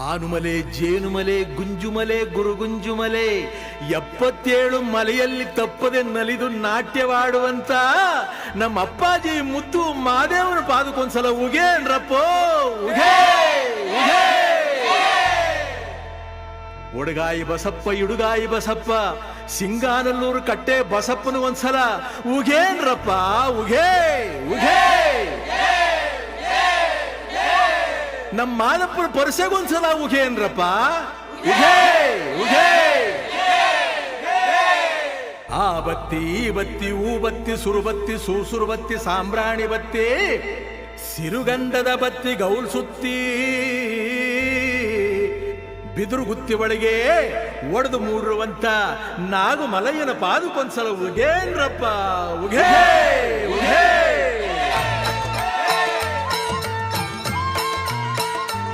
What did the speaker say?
ಆನುಮಲೆ ಜೇನುಮಲೆ ಗುಂಜುಮಲೆ ಗುರುಗುಂಜುಮಲೆ 77 ಮಲೆಯಲ್ಲಿ ತಪ್ಪದೆ ನಲಿದು ನಾಟ್ಯವಾಡುವಂತ ನಮ್ಮ ಅಪ್ಪಾಜಿ ಮುತ್ತು ಮಾದೇವನ ಪಾದಕ್ಕೊಂದ್ಸಲ ಉಗೇನ್ರಪ್ಪೋ ಉಗೇ ಉಗೇ. ಒಡಗಾಯಿ ಬಸಪ್ಪ ಇಡುಗಾಯಿ ಬಸಪ್ಪ ಸಿಂಗಾನಲ್ಲೂರು ಕಟ್ಟೆ ಬಸಪ್ಪನ ಒಂದ್ಸಲ ಉಗೇನ್ರಪ್ಪ ಉಗೇ ಉಗೇ. ನಮ್ಮ ಮಾದಪ್ಪನ ಪರಸೆಗೊಂದ್ಸಲ ಉಗೇನ್ರಪ್ಪ ಉಗೇ ಉಗೇ. ಆ ಬತ್ತಿ ಈ ಬತ್ತಿ ಊ ಬತ್ತಿ ಸುರುಬತ್ತಿ ಸೂಸುರು ಬತ್ತಿ ಸಾಂಬ್ರಾಣಿ ಬತ್ತಿ ಸಿರುಗಂಧದ ಬತ್ತಿ ಗೌಲ್ ಸುತ್ತಿ ಬಿದಿರು ಗುತ್ತಿ ಒಳಗೆ ಒಡೆದು ಮೂಡಿರುವಂತ ನಾಗು ಮಲಯ್ಯನ ಪಾದಕ್ಕೊಂದ್ಸಲ ಉಗೇನ್ರಪ್ಪ ಉಗೇ ಉಗೇ.